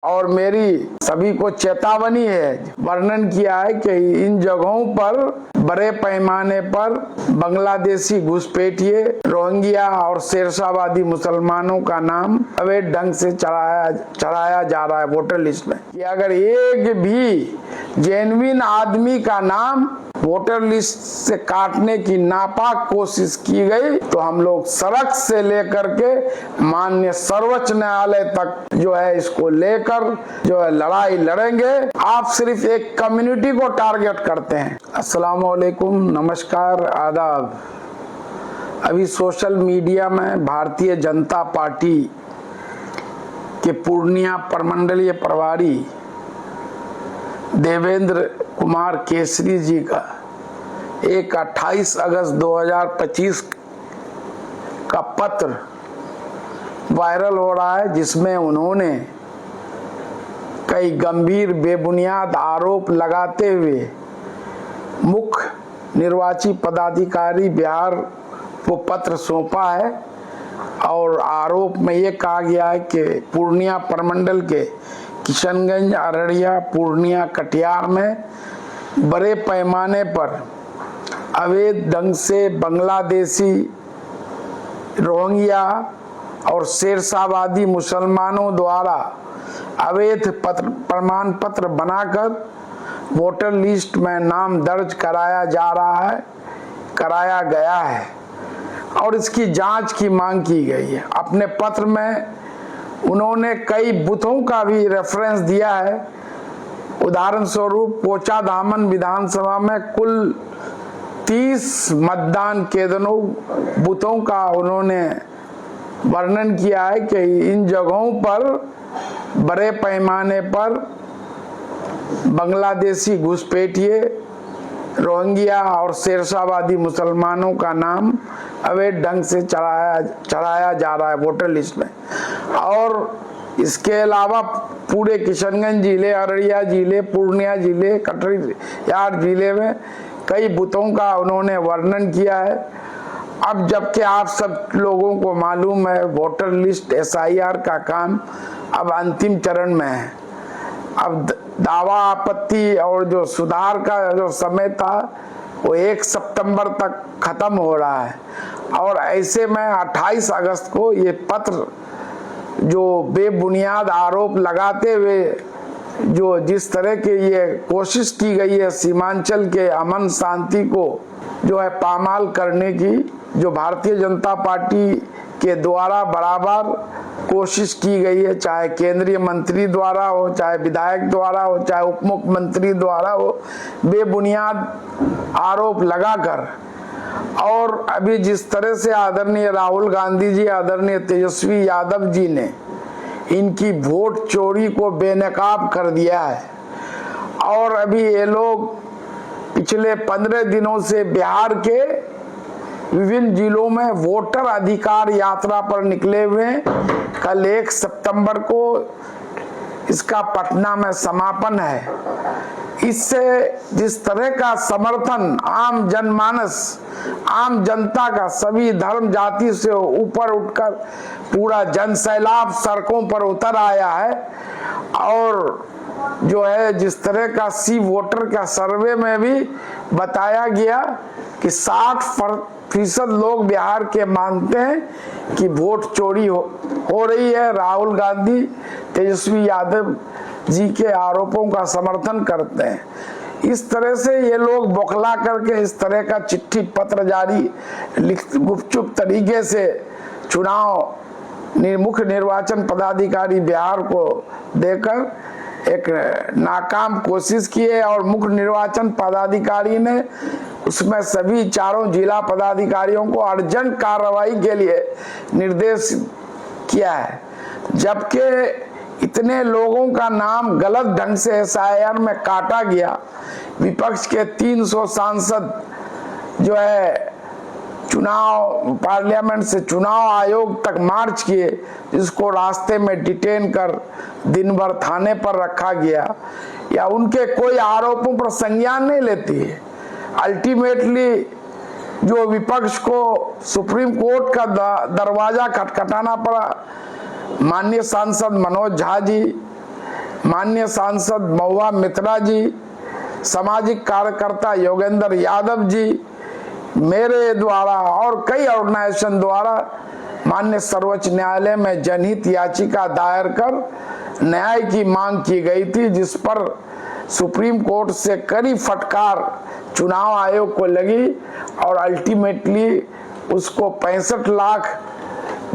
और मेरी सभी को चेतावनी है। वर्णन किया है कि इन जगहों पर बड़े पैमाने पर बांग्लादेशी घुसपैठिए, रोहिंग्या और शेरशाहवादी मुसलमानों का नाम अवैध ढंग से चढ़ाया जा रहा है वोटर लिस्ट में। कि अगर एक भी जेन्युइन आदमी का नाम वोटर लिस्ट से काटने की नापाक कोशिश की गई तो हम लोग सड़क से लेकर के माननीय सर्वोच्च न्यायालय तक जो है इसको लेकर जो है लड़ाई लड़ेंगे। आप सिर्फ एक कम्युनिटी को टारगेट करते हैं। अस्सलाम वालेकुम, नमस्कार, आदाब। अभी सोशल मीडिया में भारतीय जनता पार्टी के पूर्णिया प्रमंडलीय प्रभारी देवेंद्र कुमार केसरी जी का एक 28 अगस्त 2025 का पत्र वायरल हो रहा है, जिसमें उन्होंने कई गंभीर बेबुनियाद आरोप लगाते हुए मुख्य निर्वाची पदाधिकारी बिहार को पत्र सौंपा है। और आरोप में ये कहा गया है कि पूर्णिया प्रमंडल के किशनगंज, अररिया, पूर्णिया, कटिहार में बड़े पैमाने पर अवैध ढंग से बांग्लादेशी, रोहिंग्या और शेरशाहवादी मुसलमानों द्वारा अवैध प्रमाण पत्र बनाकर वोटर लिस्ट में नाम दर्ज कराया गया है और इसकी जांच की मांग की गई है। अपने पत्र में उन्होंने कई बूथों का भी रेफरेंस दिया है। उदाहरण स्वरूप पोचा धामन विधानसभा में कुल 30 मतदान केंद्रों बूथों का उन्होंने वर्णन किया है कि इन जगहों पर बड़े पैमाने पर बांग्लादेशी घुसपैठिए, रोहिंग्या और शेरशाहवादी मुसलमानों का नाम अवैध ढंग से चढ़ाया जा रहा है वोटर लिस्ट में। और इसके अलावा पूरे किशनगंज जिले, अररिया जिले, पूर्णिया जिले, कटिहार जिले में कई बूथों का उन्होंने वर्णन किया है। अब जबकि आप सब लोगों को मालूम है वोटर लिस्ट SIR का काम अब अंतिम चरण में है। अब दावा आपत्ति और जो सुधार का जो समय था वो 1 सितंबर तक खत्म हो रहा है। और ऐसे में 28 अगस्त को ये पत्र जो बेबुनियाद आरोप लगाते हुए जो जिस तरह के ये कोशिश की गई है सीमांचल के अमन शांति को जो है पामाल करने की, जो भारतीय जनता पार्टी के द्वारा बराबर कोशिश की गई है, चाहे केंद्रीय मंत्री द्वारा हो, चाहे विधायक द्वारा हो, चाहे उप मुख्यमंत्री द्वारा हो, बेबुनियाद आरोप लगाकर। और अभी जिस तरह से आदरणीय राहुल गांधी जी, आदरणीय तेजस्वी यादव जी ने इनकी वोट चोरी को बेनकाब कर दिया है। और अभी ये लोग पिछले 15 दिनों से बिहार के विभिन्न जिलों में वोटर अधिकार यात्रा पर निकले हुए हैं। कल 1 सितंबर को इसका पटना में समापन है। इससे जिस तरह का समर्थन आम जनमानस, आम जनता का, सभी धर्म जाति से ऊपर उठकर पूरा जनसैलाब सड़कों पर उतर आया है। और जो है जिस तरह का वोटर का सर्वे में भी बताया गया कि 60% लोग बिहार के मानते हैं कि वोट चोरी हो रही है। राहुल गांधी, तेजस्वी यादव जी के आरोपों का समर्थन करते हैं। इस तरह से ये लोग बौखला करके इस तरह का चिट्ठी पत्र जारी गुपचुप तरीके से मुख्य निर्वाचन पदाधिकारी बिहार को देकर एक नाकाम कोशिश की है। और मुख्य निर्वाचन पदाधिकारी ने उसमें सभी चारों जिला पदाधिकारियों को अर्जेंट कार्रवाई के लिए निर्देश किया है। जबकि इतने लोगों का नाम गलत ढंग से SIR में काटा गया। विपक्ष के 300 सांसद जो है चुनाव पार्लियामेंट से चुनाव आयोग तक मार्च किए, जिसको रास्ते में डिटेन कर दिन भर थाने पर रखा गया, या उनके कोई आरोपों पर संज्ञान नहीं लेती है। अल्टीमेटली जो विपक्ष को सुप्रीम कोर्ट का दरवाजा खटखटाना पड़ा। माननीय सांसद मनोज झा जी माननीय सांसद महुआ मित्रा जी, सामाजिक कार्यकर्ता योगेंद्र यादव जी, मेरे द्वारा और कई ऑर्गेनाइजेशन द्वारा माननीय सर्वोच्च न्यायालय में जनहित याचिका दायर कर न्याय की मांग की गई थी, जिस पर सुप्रीम कोर्ट से कड़ी फटकार चुनाव आयोग को लगी और अल्टीमेटली उसको 65 लाख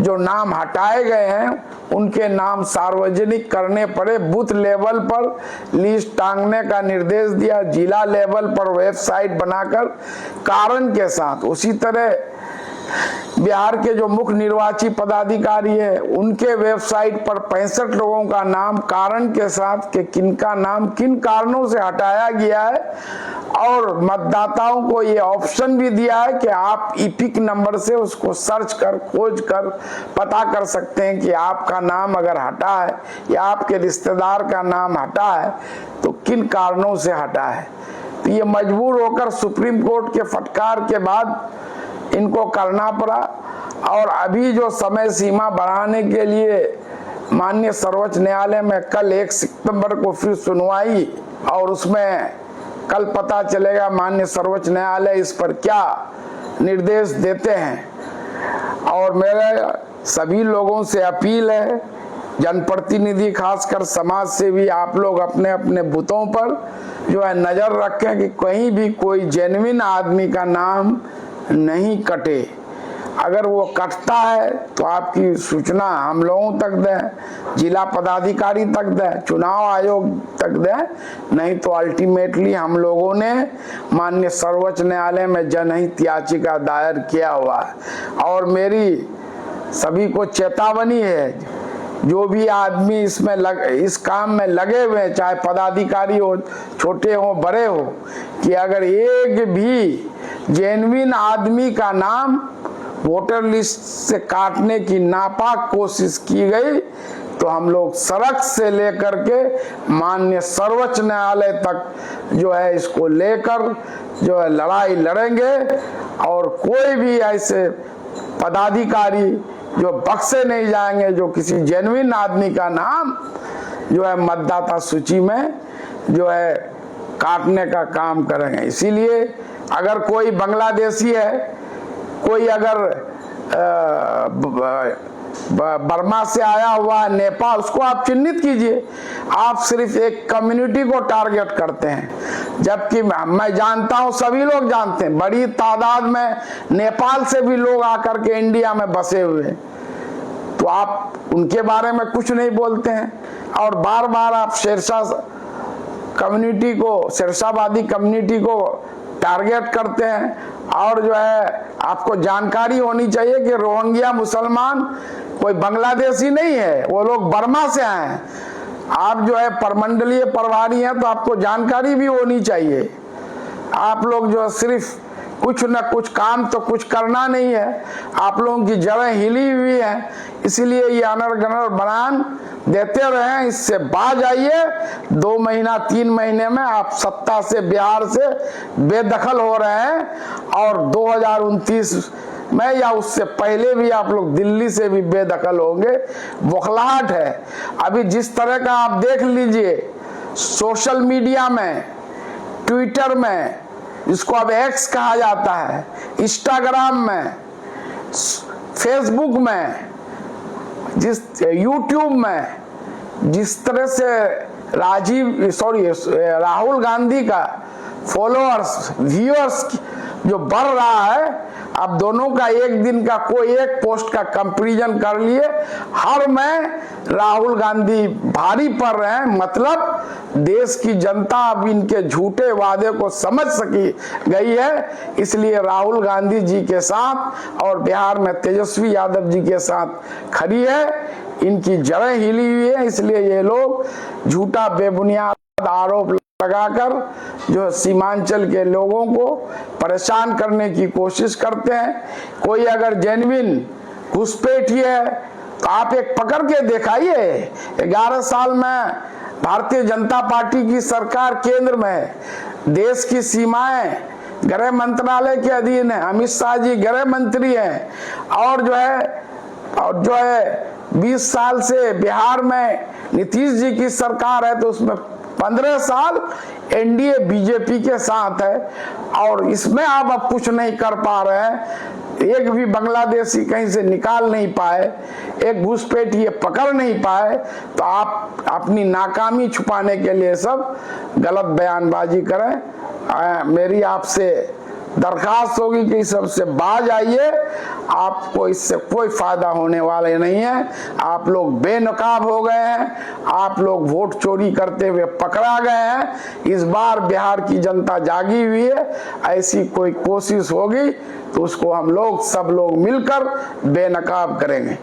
जो नाम हटाए गए हैं उनके नाम सार्वजनिक करने पड़े। बूथ लेवल पर लिस्ट टांगने का निर्देश दिया, जिला लेवल पर वेबसाइट बनाकर कारण के साथ। उसी तरह बिहार के जो मुख्य निर्वाची पदाधिकारी है उनके वेबसाइट पर 65 लोगों का नाम कारण के साथ कि किनका नाम किन कारणों से हटाया गया है, और मतदाताओं को ये ऑप्शन भी दिया है कि आप ईपिक नंबर से उसको सर्च कर खोज कर पता कर सकते हैं कि आपका नाम अगर हटा है या आपके रिश्तेदार का नाम हटा है तो किन कारणों से हटा है। तो ये मजबूर होकर सुप्रीम कोर्ट के फटकार के बाद इनको करना पड़ा, और अभी जो समय सीमा बढ़ाने के लिए माननीय सर्वोच्च न्यायालय में कल 1 सितंबर को फिर सुनवाई, और उसमें कल पता चलेगा माननीय सर्वोच्च न्यायालय इस पर क्या निर्देश देते हैं। और मेरे सभी लोगों से अपील है, जनप्रतिनिधि खासकर समाज सेवी, आप लोग अपने अपने बूथों पर जो है नजर रखें कि कहीं भी कोई जेन्युइन आदमी का नाम नहीं कटे। अगर वो कटता है तो आपकी सूचना हम लोगों तक दें, जिला पदाधिकारी तक दें, चुनाव आयोग तक दें, नहीं तो अल्टीमेटली हम लोगों ने माननीय सर्वोच्च न्यायालय में जनहित याचिका दायर किया हुआ है। और मेरी सभी को चेतावनी है, जो भी आदमी इसमें इस काम में लगे हुए हैं, चाहे पदाधिकारी हो, छोटे हो, बड़े हो, कि अगर एक भी जेन्युइन आदमी का नाम वोटर लिस्ट से काटने की नापाक कोशिश की गई तो हम लोग सड़क से लेकर के माननीय सर्वोच्च न्यायालय तक जो है इसको लेकर जो है लड़ाई लड़ेंगे, और कोई भी ऐसे पदाधिकारी जो बख्शे नहीं जाएंगे जो किसी जेन्युइन आदमी का नाम जो है मतदाता सूची में जो है काटने का काम करेंगे। इसीलिए अगर कोई बांग्लादेशी है, कोई अगर बर्मा से आया हुआ है, नेपाल, उसको आप चिन्हित कीजिए। आप सिर्फ एक कम्युनिटी को टारगेट करते हैं, जबकि मैं जानता हूं, सभी लोग जानते हैं, बड़ी तादाद में नेपाल से भी लोग आकर के इंडिया में बसे हुए हैं, तो आप उनके बारे में कुछ नहीं बोलते हैं। और बार बार आप शेरशाह कम्युनिटी को, शेरशाहवादी कम्युनिटी को टारगेट करते हैं। और जो है आपको जानकारी होनी चाहिए कि रोहिंग्या मुसलमान कोई बांग्लादेशी नहीं है, वो लोग बर्मा से आए हैं। आप जो है परमंडलीय प्रभारी हैं तो आपको जानकारी भी होनी चाहिए। आप लोग जो सिर्फ कुछ न कुछ काम तो कुछ करना नहीं है, आप लोगों की जड़ें हिली हुई हैं, इसीलिए ये अनर बयान देते रहे। इससे बाज आइए, 2 महीना 3 महीने में आप सत्ता से, बिहार से बेदखल हो रहे हैं, और 2029 में या उससे पहले भी आप लोग दिल्ली से भी बेदखल होंगे। बौखलाहट है। अभी जिस तरह का आप देख लीजिए सोशल मीडिया में, ट्विटर में, जिसको अब एक्स कहा जाता है, इंस्टाग्राम में, फेसबुक में, यूट्यूब में, जिस तरह से राहुल गांधी का फॉलोअर्स, व्यूअर्स जो बढ़ रहा है, अब दोनों का एक दिन का कोई एक पोस्ट का कंपैरिजन कर लिए, हर में राहुल गांधी भारी पड़ रहे हैं। मतलब देश की जनता अब इनके झूठे वादे को समझ सकी गई है, इसलिए राहुल गांधी जी के साथ और बिहार में तेजस्वी यादव जी के साथ खड़ी है। इनकी जड़ें हिली हुई है, इसलिए ये लोग झूठा बेबुनियाद आरोप लगाकर जो सीमांचल के लोगों को परेशान करने की कोशिश करते हैं। कोई अगर जेन्युइन घुसपैठी है तो आप एक पकड़ के दिखाइए। 11 साल में भारतीय जनता पार्टी की सरकार केंद्र में है, देश की सीमाएं गृह मंत्रालय के अधीन है, अमित शाह जी गृह मंत्री हैं, और जो है 20 साल से बिहार में नीतीश जी की सरकार है, तो उसमें 15 साल एनडीए बीजेपी के साथ है, और इसमें आप अब कुछ नहीं कर पा रहे हैं। एक भी बांग्लादेशी कहीं से निकाल नहीं पाए, एक घुसपैठिए पकड़ नहीं पाए, तो आप अपनी नाकामी छुपाने के लिए सब गलत बयानबाजी करें। मेरी आपसे दरखास्त होगी कि इस सबसे बाज आइए, आपको इससे कोई फायदा होने वाले नहीं है। आप लोग बेनकाब हो गए हैं, आप लोग वोट चोरी करते हुए पकड़ा गए हैं। इस बार बिहार की जनता जागी हुई है, ऐसी कोई कोशिश होगी तो उसको हम लोग सब लोग मिलकर बेनकाब करेंगे।